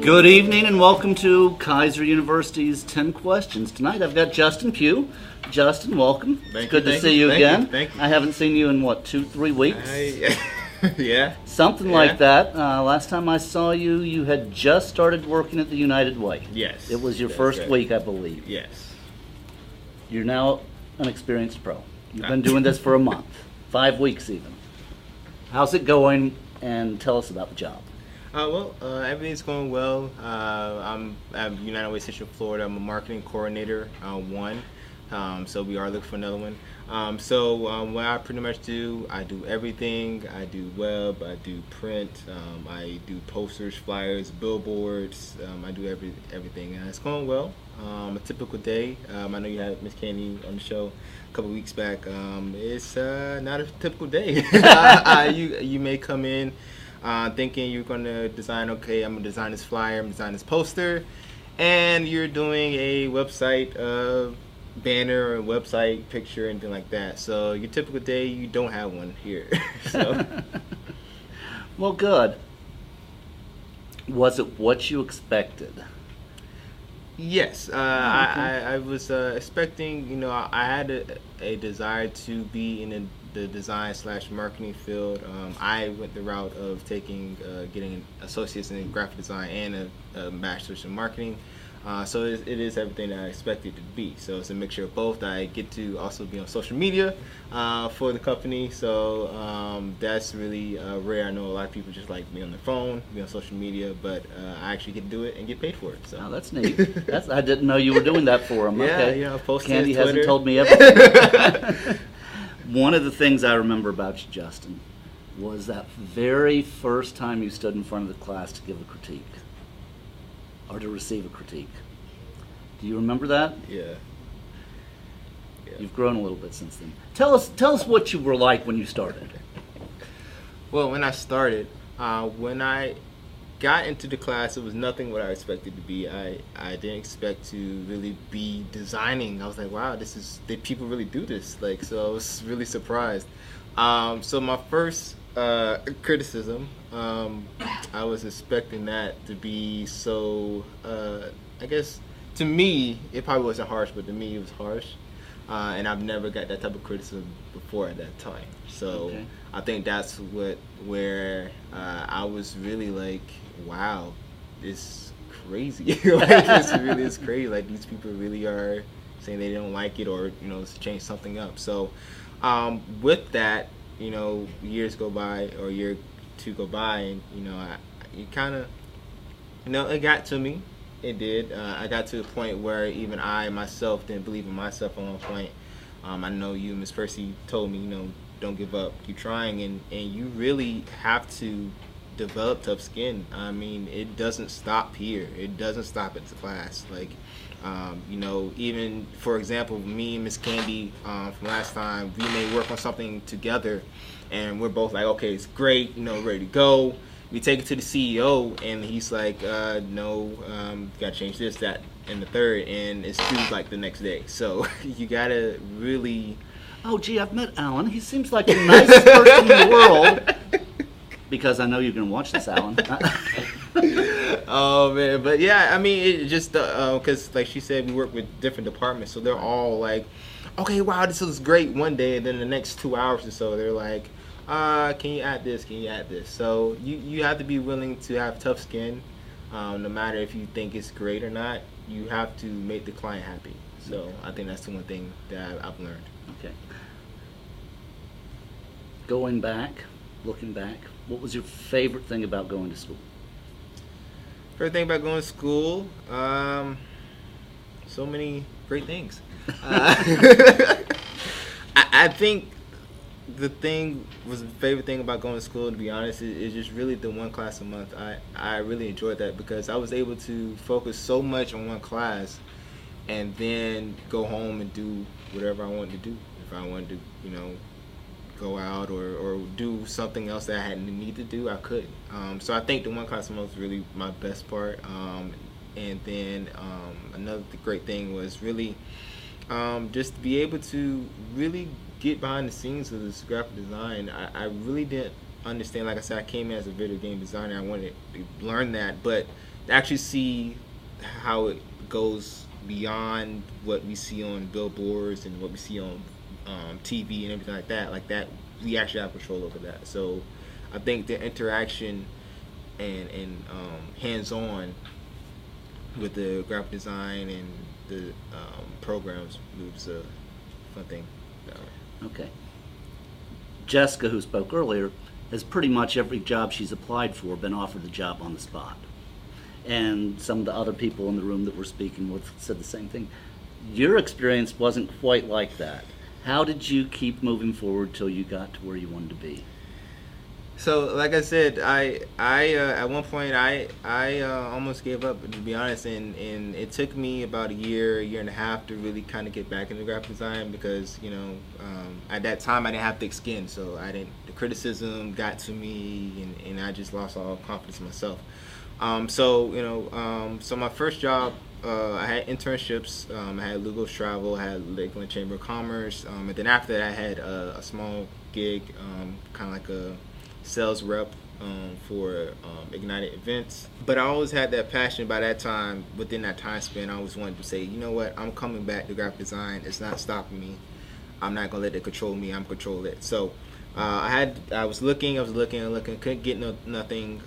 Good evening and welcome to Keiser University's 10 Questions. Tonight I've got Justin Pugh. Justin, welcome. It's good to see you again. Thank you. I haven't seen you in what, 2-3 weeks? Yeah. Something like that. Last time I saw you, you had just started working at the United Way. Yes. It was your That's first right. week, I believe. Yes. You're now an experienced pro. You've been doing this for a month, 5 weeks even. How's it going? And tell us about the job. Everything's going well. I'm at United Way Central Florida. I'm a marketing coordinator, so we are looking for another one. What I pretty much do, I do everything. I do web, I do print, I do posters, flyers, billboards. I do everything, and it's going well. A typical day. I know you had Miss Candy on the show a couple weeks back. It's not a typical day. You may come in thinking you're going to design, okay, I'm going to design this flyer, I'm going to design this poster, and you're doing a website banner or website picture, anything like that. So your typical day, you don't have one here. So. Well, good. Was it what you expected? Yes, I was expecting, I had a desire to be in the design/marketing field. I went the route of getting an associates in graphic design and a master's in marketing. So it is everything that I expected it to be. So it's a mixture of both. I get to also be on social media for the company. So that's really rare. I know a lot of people just like be on their phone, be on social media, but I actually get to do it and get paid for it. So. Oh, that's neat. I didn't know you were doing that for them. Yeah, Okay. posting Candy Twitter. hasn't told me everything. One of the things I remember about you, Justin, was that very first time you stood in front of the class to give a critique. Or to receive a critique. Do you remember that? Yeah. You've grown a little bit since then. Tell us what you were like when you started. Well, when I started, when I got into the class, it was nothing what I expected to be. I didn't expect to really be designing. I was like, wow, people really do this. So I was really surprised. So my first criticism, I was expecting that to be so, I guess, to me, it probably wasn't harsh, but to me it was harsh. And I've never got that type of criticism before at that time. So Okay. I think that's where I was really like, wow, this crazy. This really is crazy. Like, these people really are saying they don't like it, or, to change something up. So with that, years go by, or year two go by, and you kind of, it got to me. It did. I got to the point where even I myself didn't believe in myself at one point. I know you, Miss Percy, told me, don't give up, keep trying, and you really have to develop tough skin. I mean, it doesn't stop here. It doesn't stop at the class. Even, for example, me and Miss Candy from last time, we may work on something together, and we're both like, okay, it's great, ready to go. We take it to the CEO, and he's like, no, gotta change this, that, and the third, and it's due like the next day. So you gotta really... Oh, gee, I've met Alan. He seems like the nicest person in the world. Because I know you're going to watch this, Alan. Oh, man. But, yeah, I mean, it just, because, like she said, we work with different departments, so they're all like, okay, wow, this looks great one day, and then the next 2 hours or so, they're like, can you add this, can you add this? So you have to be willing to have tough skin, no matter if you think it's great or not. You have to make the client happy. So I think that's the one thing that I've learned. Okay. Looking back, what was your favorite thing about going to school? Favorite thing about going to school? So many great things. I think the favorite thing about going to school, to be honest, is just really the one class a month. I really enjoyed that because I was able to focus so much on one class and then go home and do whatever I wanted to do. If I wanted to, go out or do something else that I hadn't need to do, I could. So I think the one class a month was really my best part. And then another great thing was really just to be able to really get behind the scenes of this graphic design. I really didn't understand. Like I said, I came in as a video game designer. I wanted to learn that, but actually see how it goes beyond what we see on billboards and what we see on TV and everything like that, we actually have control over that. So I think the interaction and hands-on with the graphic design and the programs was a fun thing. Okay. Jessica, who spoke earlier, has pretty much every job she's applied for been offered the job on the spot. And some of the other people in the room that we're speaking with said the same thing. Your experience wasn't quite like that. How did you keep moving forward till you got to where you wanted to be? So, like I said, I at one point I almost gave up, to be honest, and it took me about a year and a half to really kind of get back into graphic design because at that time I didn't have thick skin, so the criticism got to me, and I just lost all confidence in myself. So my first job, I had internships. I had Lugos Travel, I had Lakeland Chamber of Commerce, and then after that I had a small gig, kind of like a sales rep for Ignited Events. But I always had that passion by that time. Within that time span, I always wanted to say, you know what, I'm coming back to graphic design. It's not stopping me. I'm not gonna let it control me. I'm control it. So I was looking, couldn't get nothing.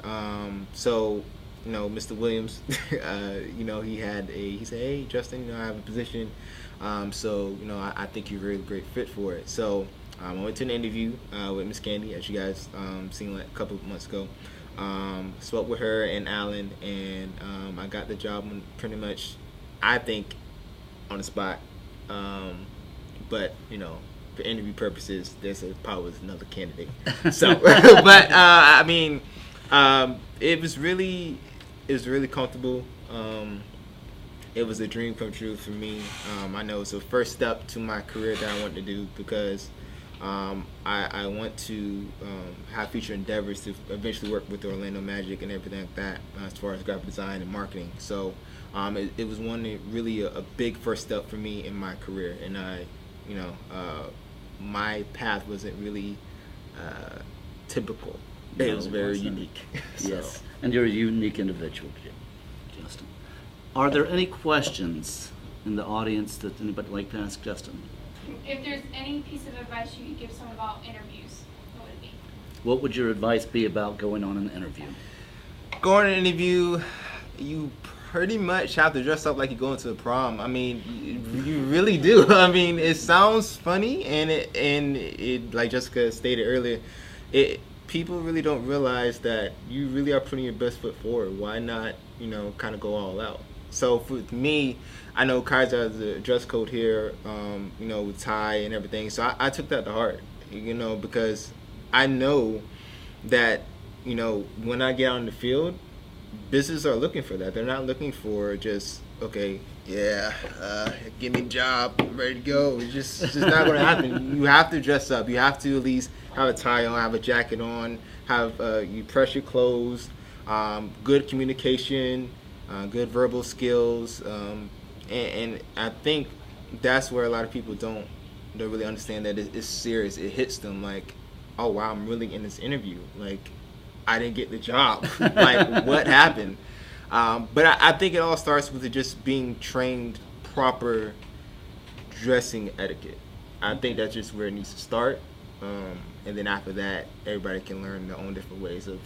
So Mr. Williams, he said, hey, Justin, I have a position. So I think you're a really great fit for it. So I went to an interview with Miss Candy, as you guys seen like a couple of months ago. Spoke with her and Alan, and I got the job pretty much, I think, on the spot. But for interview purposes, there's probably another candidate. So, but I mean, it was really comfortable. It was a dream come true for me. I know it's the first step to my career that I want to do because I want to have future endeavors to eventually work with the Orlando Magic and everything like that as far as graphic design and marketing. So it was really a big first step for me in my career, and my path wasn't really typical. It was very unique. Yes, and you're a unique individual, Justin. Are there any questions in the audience that anybody would like to ask Justin? If there's any piece of advice you could give someone about interviews, what would it be? What would your advice be about going on an interview? Going on an interview, you pretty much have to dress up like you're going to a prom. I mean, you really do. I mean, it sounds funny, and it like Jessica stated earlier, people really don't realize that you really are putting your best foot forward. Why not, kind of go all out? So for me, I know Keiser has a dress code here, with tie and everything. So I took that to heart, because I know that, when I get out in the field, businesses are looking for that. They're not looking for just, okay, yeah, give me a job, I'm ready to go. It's just not going to happen. You have to dress up. You have to at least have a tie on, have a jacket on, you press your clothes, good communication, good verbal skills, and I think that's where a lot of people don't really understand that it's serious. It hits them like, oh wow, I'm really in this interview. Like, I didn't get the job. Like, what happened? But I think it all starts with just being trained proper dressing etiquette. I think that's just where it needs to start. And then after that, everybody can learn their own different ways of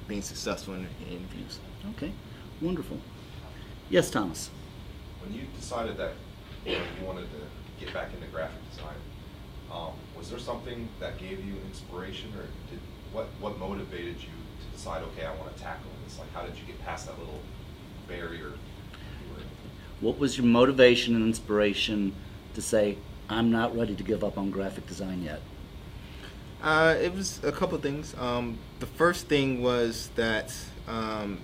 being successful in interviews. Okay, wonderful. Yes, Thomas. When you decided that you wanted to get back into graphic design, was there something that gave you inspiration, or what motivated you to decide, okay, I want to tackle this? Like, how did you get past that little barrier? What was your motivation and inspiration to say, I'm not ready to give up on graphic design yet? It was a couple things. The first thing was that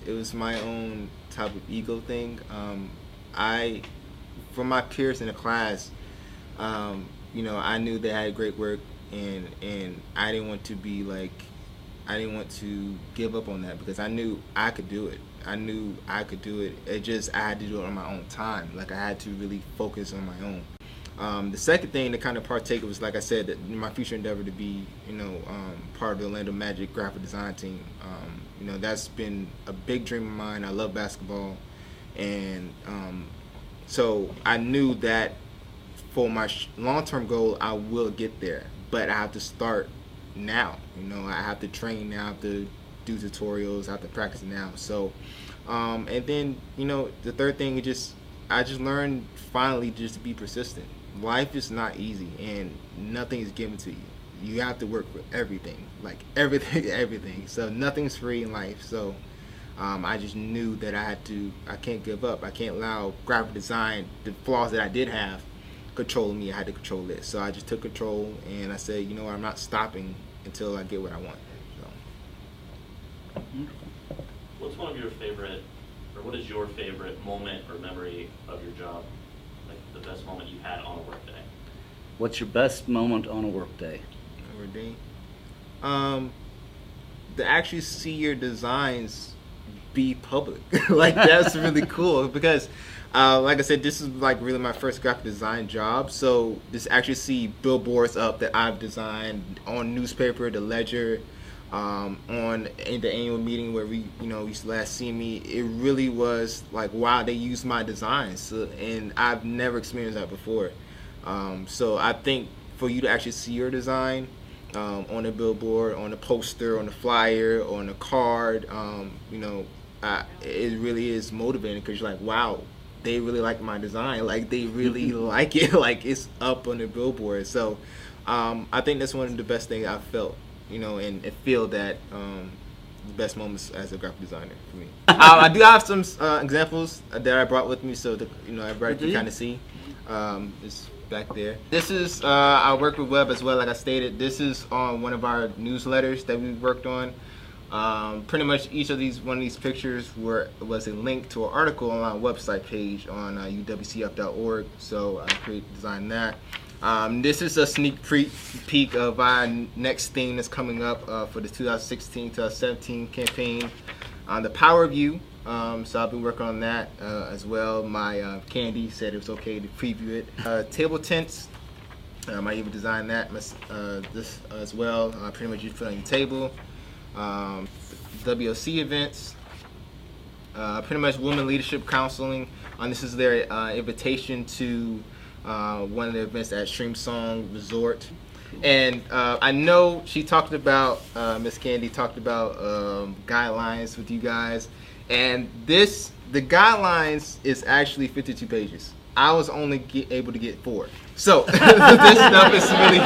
it was my own type of ego thing. From my peers in the class, I knew they had great work, and I didn't want to give up on that because I knew I could do it. I knew I could do it. I had to do it on my own time. Like, I had to really focus on my own. The second thing to kind of partake was, like I said, that my future endeavor to be, part of the Orlando Magic graphic design team. That's been a big dream of mine. I love basketball, and so I knew that for my long-term goal, I will get there, but I have to start now. I have to train now, I have to do tutorials, I have to practice now. So, and then, the third thing is I just learned finally just to be persistent. Life is not easy, and nothing is given to you. You have to work for everything, like everything. So nothing's free in life. So I just knew that I can't give up. I can't allow graphic design, the flaws that I did have, controlling me. I had to control it. So I just took control, and I said, I'm not stopping until I get what I want. So. What's one of your favorite, or what is your favorite moment or memory of your job? Like the best moment you had on a work day? What's your best moment on a work day? To actually see your designs be public. Like, that's really cool, because like I said, this is like really my first graphic design job. So just actually see billboards up that I've designed on newspaper, the Ledger, in the annual meeting where we used to last see me. It really was like, wow, they used my designs, and I've never experienced that before. So I think for you to actually see your design on a billboard, on a poster, on a flyer, on a card, it really is motivating, because you're like, wow, they really like my design. Like, they really like it. Like, it's up on the billboard. So I think that's one of the best things I've felt, and feel that the best moments as a graphic designer for me. I do have some examples that I brought with me, so that everybody can kind of see. It's back there. This is I work with web as well. Like I stated, this is on one of our newsletters that we worked on. Pretty much each of one of these pictures was a link to an article on our website page on uwcf.org. So I designed that. This is a sneak peek of our next theme that's coming up for the 2016-2017 campaign, the Power of You. So I've been working on that as well. My Candy said it was okay to preview it. Table tents, I even designed that this as well. Pretty much you put on your table. WOC events, pretty much women leadership counseling. This is their invitation to one of the events at Stream Song Resort. And I know she talked about, Miss Candy talked about guidelines with you guys. And the guidelines is actually 52 pages. I was only able to get 4. So this stuff is really,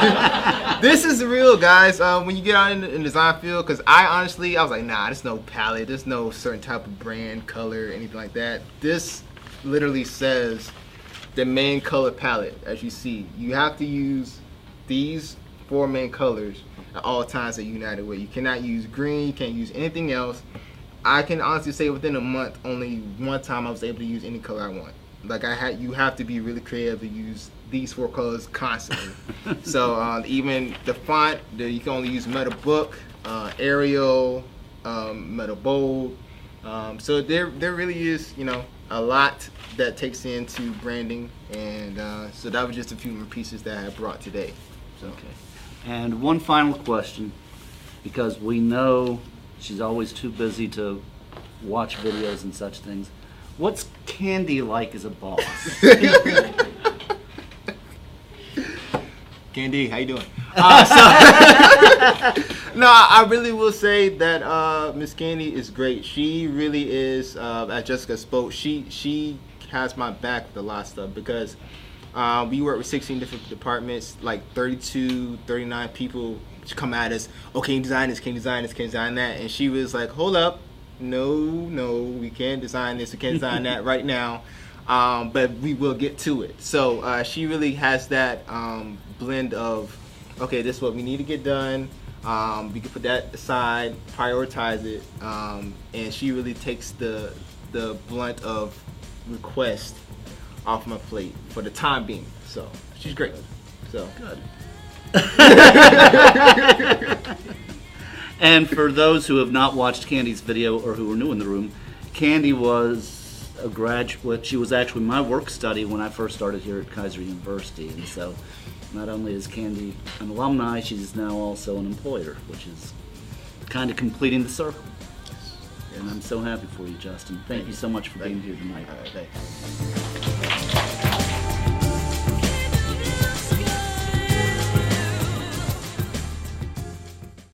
this is real, guys. When you get out in the design field, because I was like, nah, there's no palette, there's no certain type of brand, color, anything like that. This literally says the main color palette. As you see, you have to use these 4 main colors at all times at United Way. You cannot use green, you can't use anything else. I can honestly say within a month, only one time I was able to use any color I want. Like, you have to be really creative to use these 4 colors constantly. So even the font, you can only use Metal Book, Arial, Metal Bold. So there really is, a lot that takes into branding, and so that was just a few more pieces that I brought today. So. Okay. And one final question, because we know she's always too busy to watch videos and such things. What's Candy like as a boss? Candy, how you doing? No, I really will say that Miss Candy is great. She really is, as Jessica spoke, she has my back with a lot of stuff, because we work with 16 different departments, like 32, 39 people come at us, oh, can you design this, can you design this, can you design that? And she was like, hold up, no, we can't design this, we can't design that right now, but we will get to it. So she really has that blend of, okay, this is what we need to get done, we can put that aside, prioritize it, and she really takes the blunt of request off my plate for the time being. So she's great. So good. And for those who have not watched Candy's video or who are new in the room, Candy was a graduate. She was actually my work study when I first started here at Keiser University, and so not only is Candy an alumni, she's now also an employer, which is kind of completing the circle. And I'm so happy for you, Justin. Thank you so much for being here tonight. All right, thanks.